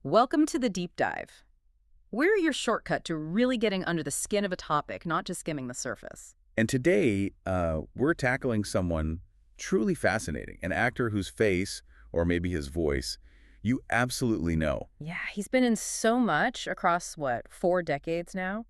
Welcome to the Deep Dive. We're your shortcut to really getting under the skin of a topic, not just skimming the surface. And today, we're tackling someone truly fascinating, an actor whose face, or maybe his voice, you absolutely know. Yeah, he's been in so much across, 4 decades now?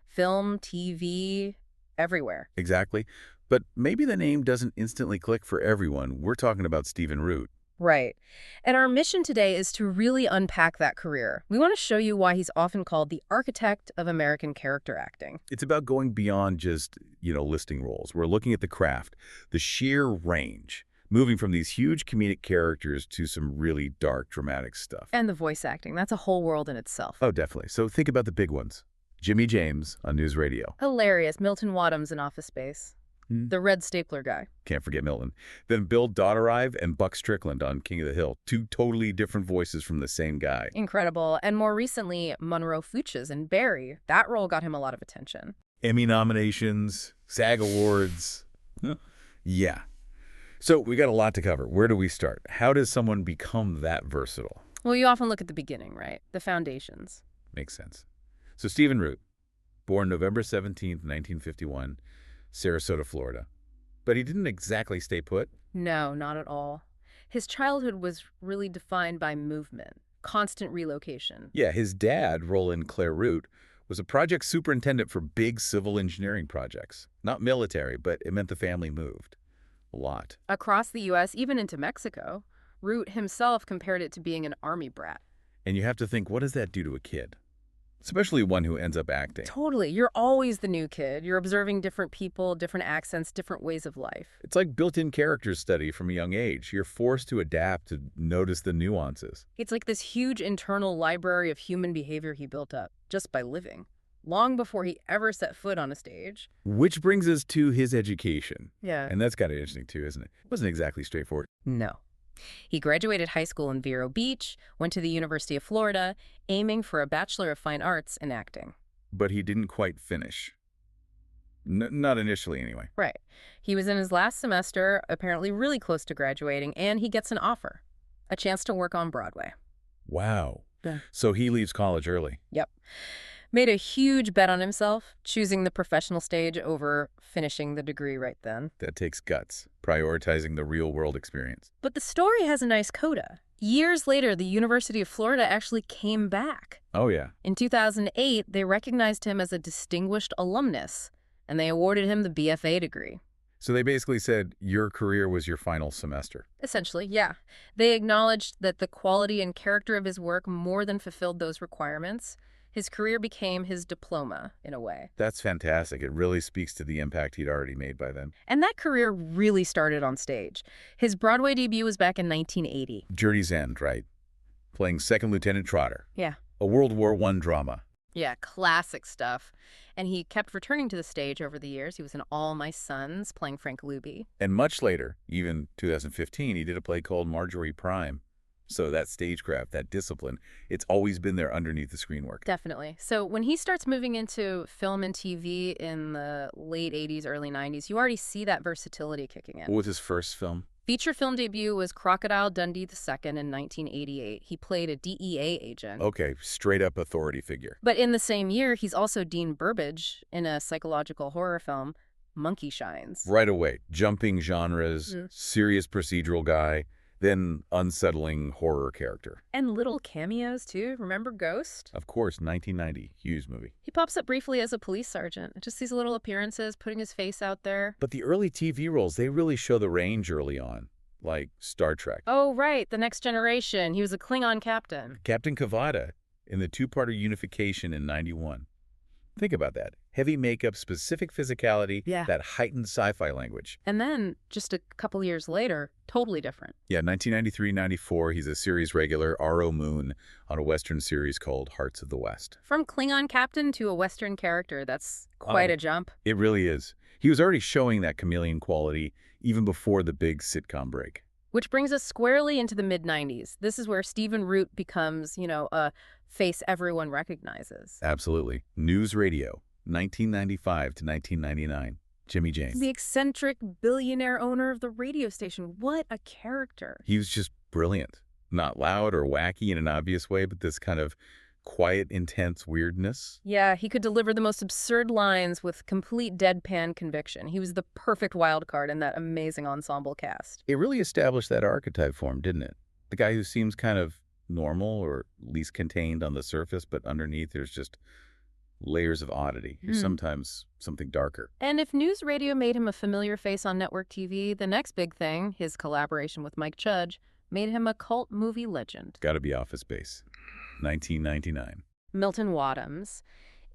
Film, TV, everywhere. Exactly. But maybe the name doesn't instantly click for everyone. We're talking about Stephen Root. Right. And our mission today is to really unpack that career. We want to show you why he's often called the architect of American character acting. It's about going beyond just, listing roles. We're looking at the craft, the sheer range, moving from these huge comedic characters to some really dark, dramatic stuff. And the voice acting, that's a whole world in itself. Oh, definitely. So think about the big ones. Jimmy James on NewsRadio. Hilarious. Milton Wadham's in Office Space. The red stapler guy. Can't forget Milton. Then Bill Dauterive and Buck Strickland on King of the Hill. Two totally different voices from the same guy. Incredible. And more recently, Monroe Fuches in Barry. That role got him a lot of attention. Emmy nominations, SAG Awards. Yeah. So we got a lot to cover. Where do we start? How does someone become that versatile? Well, you often look at the beginning, right? The foundations. Makes sense. So Stephen Root, born November 17th, 1951, Sarasota, Florida. But he didn't exactly stay put. No, not at all. His childhood was really defined by movement, constant relocation. Yeah, his dad, Roland Clare Root, was a project superintendent for big civil engineering projects. Not military, but it meant the family moved. A lot. Across the U.S., even into Mexico, Root himself compared it to being an army brat. And you have to think, what does that do to a kid? Especially one who ends up acting. Totally. You're always the new kid. You're observing different people, different accents, different ways of life. It's like built-in character study from a young age. You're forced to adapt to notice the nuances. It's like this huge internal library of human behavior he built up just by living, long before he ever set foot on a stage. Which brings us to his education. Yeah. And that's kind of interesting too, isn't it? It wasn't exactly straightforward. No. He graduated high school in Vero Beach, went to the University of Florida, aiming for a Bachelor of Fine Arts in acting. But he didn't quite finish. Not initially, anyway. Right. He was in his last semester, apparently really close to graduating, and he gets an offer. A chance to work on Broadway. Wow. Yeah. So he leaves college early. Yep. Made a huge bet on himself, choosing the professional stage over finishing the degree right then. That takes guts, prioritizing the real-world experience. But the story has a nice coda. Years later, the University of Florida actually came back. Oh, yeah. In 2008, they recognized him as a distinguished alumnus, and they awarded him the BFA degree. So they basically said, your career was your final semester. Essentially, yeah. They acknowledged that the quality and character of his work more than fulfilled those requirements. His career became his diploma, in a way. That's fantastic. It really speaks to the impact he'd already made by then. And that career really started on stage. His Broadway debut was back in 1980. Journey's End, right? Playing Second Lieutenant Trotter. Yeah. A World War I drama. Yeah, classic stuff. And he kept returning to the stage over the years. He was in All My Sons, playing Frank Luby. And much later, even 2015, he did a play called Marjorie Prime. So that stagecraft, that discipline, it's always been there underneath the screen work. Definitely. So when he starts moving into film and TV in the late 80s, early 90s, you already see that versatility kicking in. What was his first film? Feature film debut was Crocodile Dundee II in 1988. He played a DEA agent. Okay, straight up authority figure. But in the same year, he's also Dean Burbage in a psychological horror film, Monkey Shines. Right away, jumping genres, serious procedural guy, then unsettling horror character. And little cameos, too. Remember Ghost? Of course, 1990, Hughes movie. He pops up briefly as a police sergeant. Just these little appearances, putting his face out there. But the early TV roles, they really show the range early on, like Star Trek. Oh, right, The Next Generation. He was a Klingon captain. Captain Kavada in the two-parter Unification in 91. Think about that. Heavy makeup, specific physicality, that heightened sci-fi language. And then, just a couple years later, totally different. Yeah, 1993-94, he's a series regular, R.O. Moon, on a Western series called Hearts of the West. From Klingon captain to a Western character, that's quite a jump. It really is. He was already showing that chameleon quality even before the big sitcom break. Which brings us squarely into the mid-90s. This is where Stephen Root becomes, a face everyone recognizes. Absolutely. NewsRadio, 1995 to 1999. Jimmy James. The eccentric billionaire owner of the radio station. What a character. He was just brilliant. Not loud or wacky in an obvious way, but this kind of quiet, intense weirdness. Yeah, he could deliver the most absurd lines with complete deadpan conviction. He was the perfect wild card in that amazing ensemble cast. It really established that archetype for him, didn't it? The guy who seems kind of normal or at least contained on the surface, but underneath there's just layers of oddity, or sometimes something darker. And if NewsRadio made him a familiar face on network TV, the next big thing, his collaboration with Mike Judge, made him a cult movie legend. Got to be Office Space, 1999. Milton Wadhams.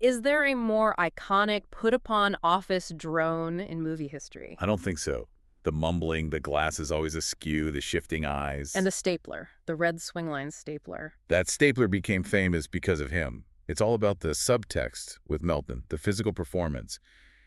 Is there a more iconic, put-upon office drone in movie history? I don't think so. The mumbling, the glasses always askew, the shifting eyes. And the stapler, the red swingline stapler. That stapler became famous because of him. It's all about the subtext with Milton, the physical performance.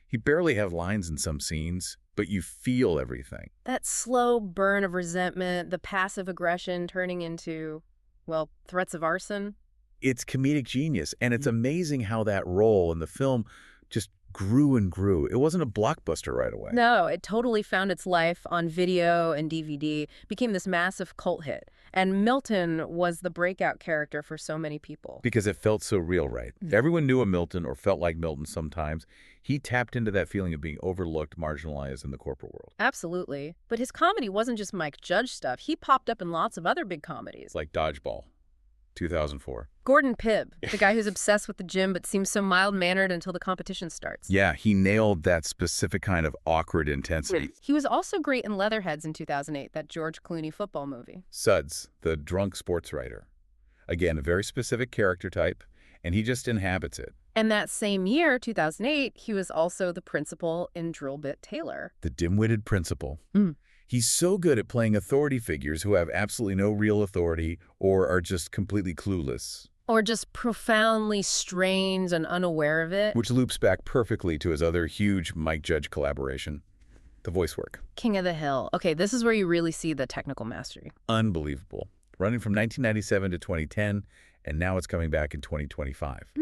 He barely had lines in some scenes, but you feel everything. That slow burn of resentment, the passive aggression turning into, well, threats of arson. It's comedic genius, and it's amazing how that role in the film just grew and grew. It wasn't a blockbuster right away. No, it totally found its life on video and DVD, became this massive cult hit. And Milton was the breakout character for so many people. Because it felt so real, right? Everyone knew a Milton or felt like Milton sometimes. He tapped into that feeling of being overlooked, marginalized in the corporate world. Absolutely. But his comedy wasn't just Mike Judge stuff. He popped up in lots of other big comedies. Like Dodgeball, 2004. Gordon Pibb, the guy who's obsessed with the gym but seems so mild-mannered until the competition starts. Yeah, he nailed that specific kind of awkward intensity. He was also great in Leatherheads in 2008, that George Clooney football movie. Suds, the drunk sports writer. Again, a very specific character type, and he just inhabits it. And that same year, 2008, he was also the principal in Drillbit Taylor. The dim-witted principal. He's so good at playing authority figures who have absolutely no real authority or are just completely clueless. Or just profoundly strange and unaware of it. Which loops back perfectly to his other huge Mike Judge collaboration, the voice work. King of the Hill. Okay, this is where you really see the technical mastery. Unbelievable. Running from 1997 to 2010, and now it's coming back in 2025.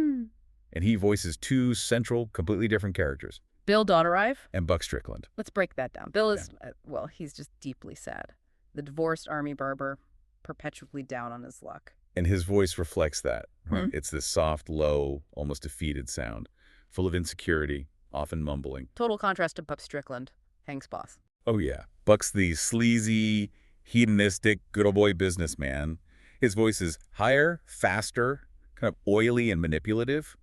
And he voices two central, completely different characters. Bill Dauterive. And Buck Strickland. Let's break that down. Bill is, well, he's just deeply sad. The divorced army barber, perpetually down on his luck. And his voice reflects that. Right? It's this soft, low, almost defeated sound, full of insecurity, often mumbling. Total contrast to Buck Strickland, Hank's boss. Oh, yeah. Buck's the sleazy, hedonistic, good old boy businessman. His voice is higher, faster, kind of oily and manipulative,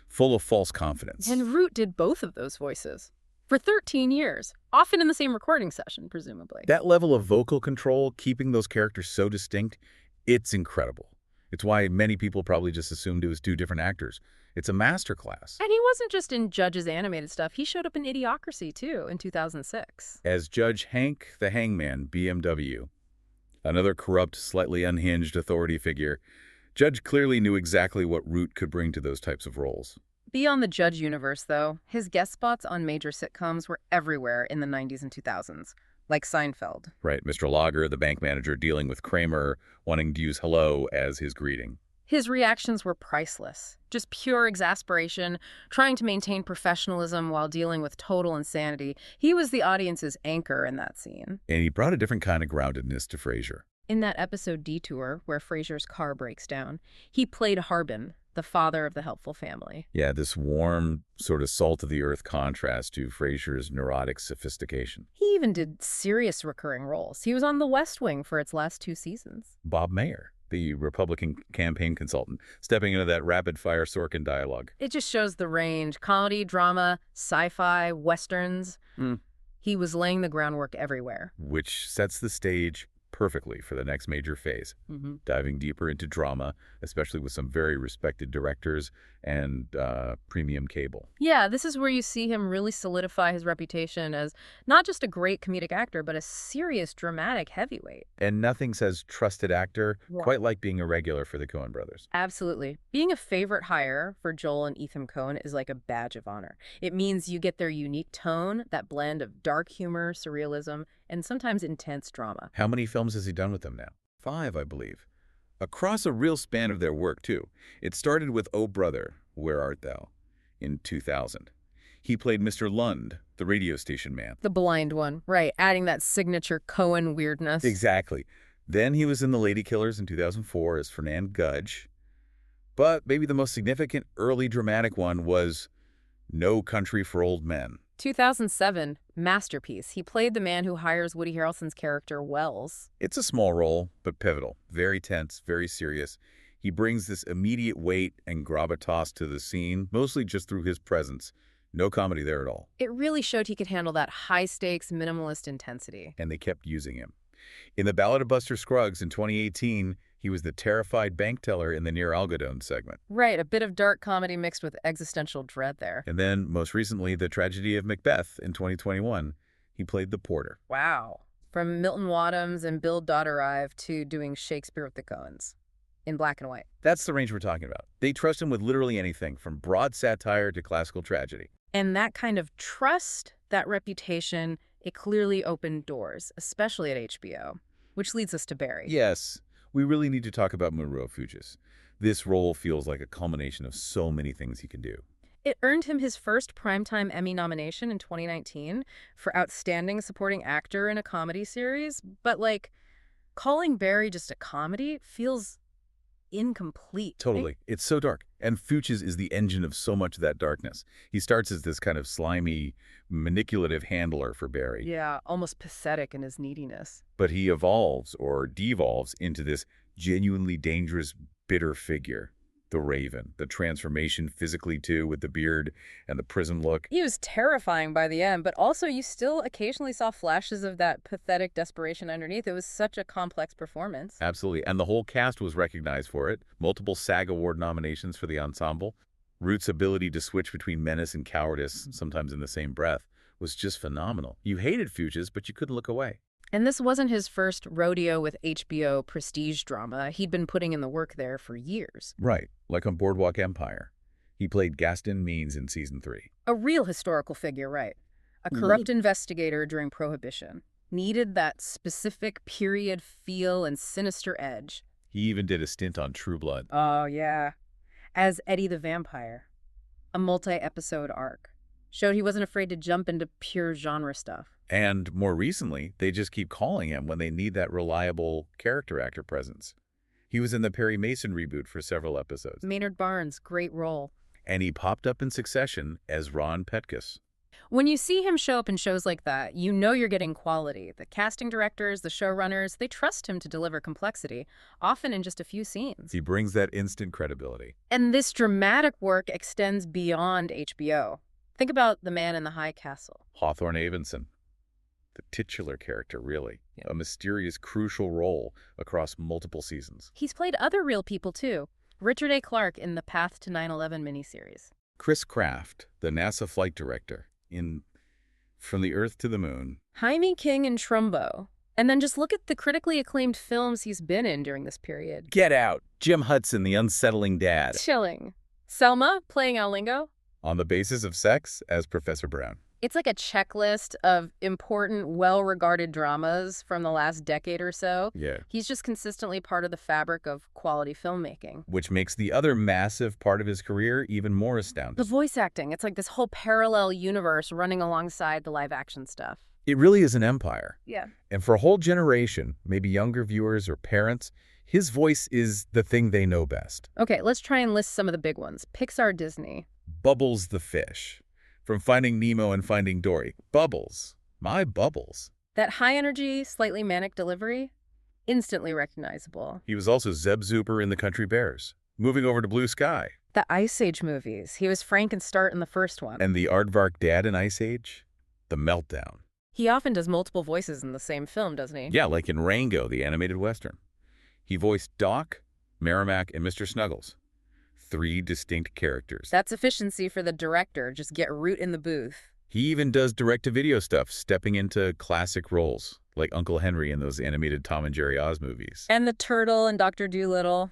full of false confidence. And Root did both of those voices for 13 years, often in the same recording session, presumably. That level of vocal control, keeping those characters so distinct, it's incredible. It's why many people probably just assumed it was two different actors. It's a masterclass. And he wasn't just in Judge's animated stuff. He showed up in Idiocracy, too, in 2006. As Judge Hank the Hangman, BMW. Another corrupt, slightly unhinged authority figure. Judge clearly knew exactly what Root could bring to those types of roles. Beyond the Judge universe, though, his guest spots on major sitcoms were everywhere in the 90s and 2000s, like Seinfeld. Right, Mr. Lager, the bank manager, dealing with Kramer, wanting to use hello as his greeting. His reactions were priceless, just pure exasperation, trying to maintain professionalism while dealing with total insanity. He was the audience's anchor in that scene. And he brought a different kind of groundedness to Frasier. In that episode Detour, where Frasier's car breaks down, he played Harbin, the father of the helpful family. Yeah, this warm, sort of salt-of-the-earth contrast to Frasier's neurotic sophistication. He even did serious recurring roles. He was on The West Wing for its last 2 seasons. Bob Mayer, the Republican campaign consultant, stepping into that rapid-fire Sorkin dialogue. It just shows the range. Comedy, drama, sci-fi, westerns. He was laying the groundwork everywhere. Which sets the stage perfectly for the next major phase, diving deeper into drama, especially with some very respected directors and premium cable. Yeah, this is where you see him really solidify his reputation as not just a great comedic actor, but a serious dramatic heavyweight. And nothing says trusted actor quite like being a regular for the Coen brothers. Absolutely. Being a favorite hire for Joel and Ethan Coen is like a badge of honor. It means you get their unique tone, that blend of dark humor, surrealism, and sometimes intense drama. How many films has he done with them now? 5, I believe. Across a real span of their work, too. It started with Oh Brother, Where Art Thou? In 2000. He played Mr. Lund, the radio station man. The blind one, right, adding that signature Coen weirdness. Exactly. Then he was in The Lady Killers in 2004 as Fernand Gudge. But maybe the most significant early dramatic one was No Country for Old Men. 2007, masterpiece. He played the man who hires Woody Harrelson's character, Wells. It's a small role, but pivotal. Very tense, very serious. He brings this immediate weight and gravitas to the scene, mostly just through his presence. No comedy there at all. It really showed he could handle that high-stakes, minimalist intensity. And they kept using him. In The Ballad of Buster Scruggs in 2018, he was the terrified bank teller in the Near Algodones segment. Right, a bit of dark comedy mixed with existential dread there. And then, most recently, The Tragedy of Macbeth in 2021, he played the porter. Wow. From Milton Wadhams and Bill Dauterive to doing Shakespeare with the Coens. In black and white. That's the range we're talking about. They trust him with literally anything, from broad satire to classical tragedy. And that kind of trust, that reputation, it clearly opened doors, especially at HBO, which leads us to Barry. Yes, we really need to talk about Monroe Fuches. This role feels like a culmination of so many things he can do. It earned him his first Primetime Emmy nomination in 2019 for Outstanding Supporting Actor in a Comedy Series, but, calling Barry just a comedy feels incomplete. Totally. It's so dark. And Fuches is the engine of so much of that darkness. He starts as this kind of slimy, manipulative handler for Barry. Yeah, almost pathetic in his neediness. But he evolves or devolves into this genuinely dangerous, bitter figure. The Raven, the transformation physically too, with the beard and the prison look. He was terrifying by the end, but also you still occasionally saw flashes of that pathetic desperation underneath. It was such a complex performance. Absolutely. And the whole cast was recognized for it. Multiple SAG Award nominations for the ensemble. Root's ability to switch between menace and cowardice, sometimes in the same breath, was just phenomenal. You hated Fuches, but you couldn't look away. And this wasn't his first rodeo with HBO prestige drama. He'd been putting in the work there for years. Right, like on Boardwalk Empire. He played Gaston Means in Season 3. A real historical figure, right. A corrupt investigator during Prohibition. Needed that specific period feel and sinister edge. He even did a stint on True Blood. Oh, yeah. As Eddie the Vampire. A multi-episode arc. Showed he wasn't afraid to jump into pure genre stuff. And more recently, they just keep calling him when they need that reliable character actor presence. He was in the Perry Mason reboot for several episodes. Maynard Barnes, great role. And he popped up in succession as Ron Petkus. When you see him show up in shows like that, you know you're getting quality. The casting directors, the showrunners, they trust him to deliver complexity, often in just a few scenes. He brings that instant credibility. And this dramatic work extends beyond HBO. Think about The Man in the High Castle. Hawthorne Avenson. The titular character, really. A mysterious, crucial role across multiple seasons. He's played other real people, too. Richard A. Clarke in the Path to 9/11 miniseries. Chris Kraft, the NASA flight director, in From the Earth to the Moon. Jaime King in Trumbo. And then just look at the critically acclaimed films he's been in during this period. Get Out. Jim Hudson, the unsettling dad. Chilling. Selma, playing Al Lingo. On the Basis of Sex as Professor Brown. It's like a checklist of important, well-regarded dramas from the last decade or so. Yeah. He's just consistently part of the fabric of quality filmmaking. Which makes the other massive part of his career even more astounding. The voice acting. It's like this whole parallel universe running alongside the live-action stuff. It really is an empire. Yeah. And for a whole generation, maybe younger viewers or parents, his voice is the thing they know best. Okay, let's try and list some of the big ones. Pixar, Disney. Bubbles the fish. From Finding Nemo and Finding Dory. Bubbles. My Bubbles. That high-energy, slightly manic delivery, instantly recognizable. He was also Zeb Zuber in The Country Bears. Moving over to Blue Sky. The Ice Age movies. He was Frank and Start in the first one. And the Aardvark dad in Ice Age. The Meltdown. He often does multiple voices in the same film, doesn't he? Yeah, like in Rango, the animated Western. He voiced Doc, Merrimack, and Mr. Snuggles. 3 distinct characters. That's efficiency for the director. Just get root in the booth. He even does direct-to-video stuff, stepping into classic roles, like Uncle Henry in those animated Tom and Jerry Oz movies. And the Turtle and Dr. Dolittle.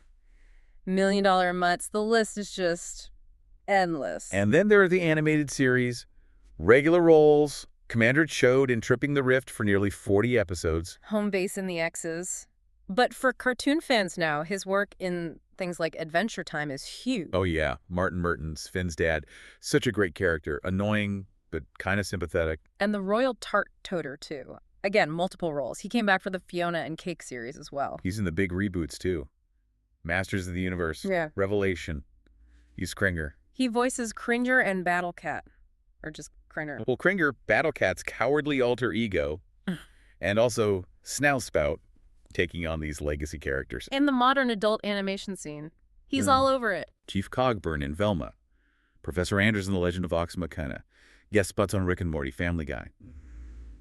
$1 Million Mutts. The list is just endless. And then there are the animated series, regular roles, Commander Chode in Tripping the Rift for nearly 40 episodes. Home Base in the X's. But for cartoon fans now, his work in things like Adventure Time is huge. Oh, yeah. Martin Mertens, Finn's dad. Such a great character. Annoying, but kind of sympathetic. And the Royal Tart Toter, too. Again, multiple roles. He came back for the Fiona and Cake series as well. He's in the big reboots, too. Masters of the Universe. Yeah. Revelation. He's Kringer. He voices Cringer and Battle Cat. Or just Cringer. Well, Kringer, Battle Cat's cowardly alter ego, and also Snowspout, taking on these legacy characters. In the modern adult animation scene, he's all over it. Chief Cogburn in Velma. Professor Anders in The Legend of Ox Machina. Guest spots on Rick and Morty, Family Guy.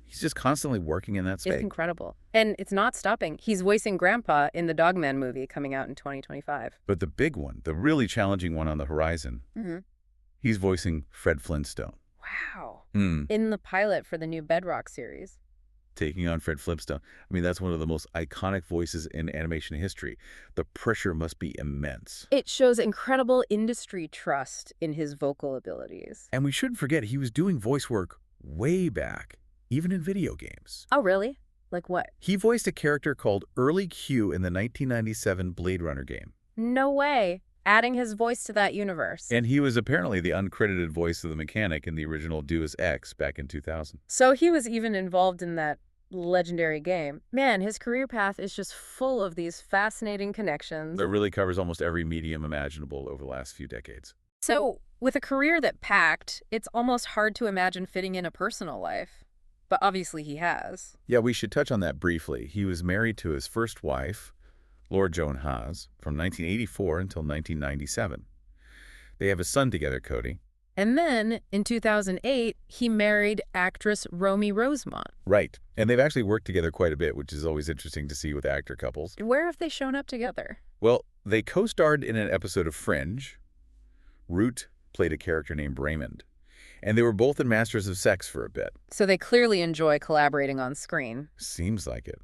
He's just constantly working in that space. It's incredible. And it's not stopping. He's voicing Grandpa in the Dogman movie coming out in 2025. But the big one, the really challenging one on the horizon, he's voicing Fred Flintstone. Wow. In the pilot for the new Bedrock series. Taking on Fred Flintstone. I mean, that's one of the most iconic voices in animation history. The pressure must be immense. It shows incredible industry trust in his vocal abilities. And we shouldn't forget, he was doing voice work way back, even in video games. Oh, really? Like what? He voiced a character called Early Q in the 1997 Blade Runner game. No way. Adding his voice to that universe. And he was apparently the uncredited voice of the mechanic in the original Deus Ex back in 2000. So he was even involved in that legendary game. Man, his career path is just full of these fascinating connections. It really covers almost every medium imaginable over the last few decades. So, with a career that packed, it's almost hard to imagine fitting in a personal life. But obviously he has. Yeah, we should touch on that briefly. He was married to his first wife, Lord Joan Haas, from 1984 until 1997. They have a son together, Cody. And then, in 2008, he married actress Romy Rosemont. Right. And they've actually worked together quite a bit, which is always interesting to see with actor couples. Where have they shown up together? Well, they co-starred in an episode of Fringe. Root played a character named Raymond. And they were both in Masters of Sex for a bit. So they clearly enjoy collaborating on screen. Seems like it.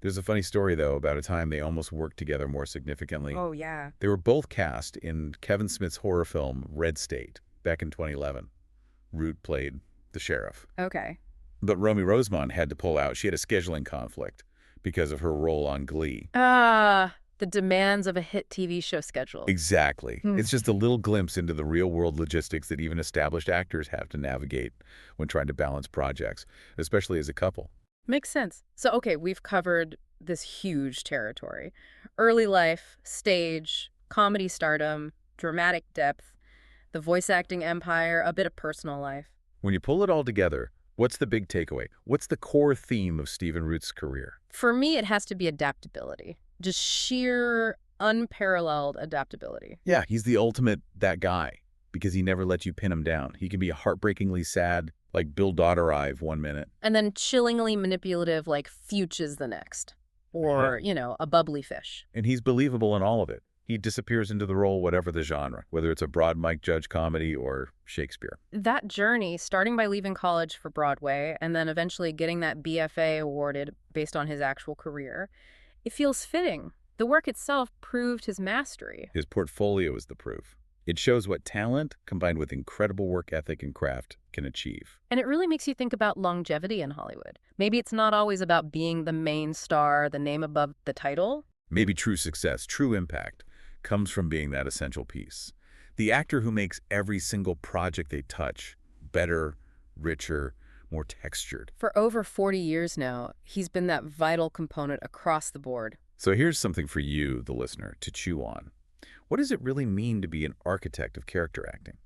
There's a funny story, though, about a time they almost worked together more significantly. Oh, yeah. They were both cast in Kevin Smith's horror film Red State back in 2011. Root played the sheriff. Okay. But Romy Rosemont had to pull out. She had a scheduling conflict because of her role on Glee. The demands of a hit TV show schedule. Exactly. It's just a little glimpse into the real-world logistics that even established actors have to navigate when trying to balance projects, especially as a couple. Makes sense. So, okay, we've covered this huge territory. Early life, stage, comedy stardom, dramatic depth, the voice acting empire, a bit of personal life. When you pull it all together, what's the big takeaway? What's the core theme of Stephen Root's career? For me, it has to be adaptability. Just sheer, unparalleled adaptability. Yeah, he's the ultimate that guy because he never lets you pin him down. He can be heartbreakingly sad, like Bill Dauterive one minute. And then chillingly manipulative like Fuches the next. Or, a bubbly fish. And he's believable in all of it. He disappears into the role, whatever the genre, whether it's a broad Mike Judge comedy or Shakespeare. That journey, starting by leaving college for Broadway and then eventually getting that BFA awarded based on his actual career, it feels fitting. The work itself proved his mastery. His portfolio is the proof. It shows what talent, combined with incredible work ethic and craft, can achieve. And it really makes you think about longevity in Hollywood. Maybe it's not always about being the main star, the name above the title. Maybe true success, true impact, comes from being that essential piece. The actor who makes every single project they touch better, richer, more textured. For over 40 years now, he's been that vital component across the board. So here's something for you, the listener, to chew on. What does it really mean to be an architect of character acting?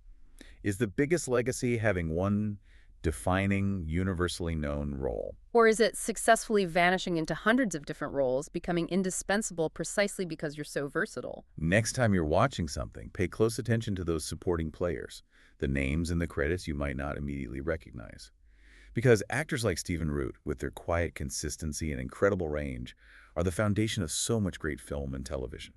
Is the biggest legacy having one defining, universally known role? Or is it successfully vanishing into hundreds of different roles, becoming indispensable precisely because you're so versatile? Next time you're watching something, pay close attention to those supporting players, the names and the credits you might not immediately recognize. Because actors like Stephen Root, with their quiet consistency and incredible range, are the foundation of so much great film and television.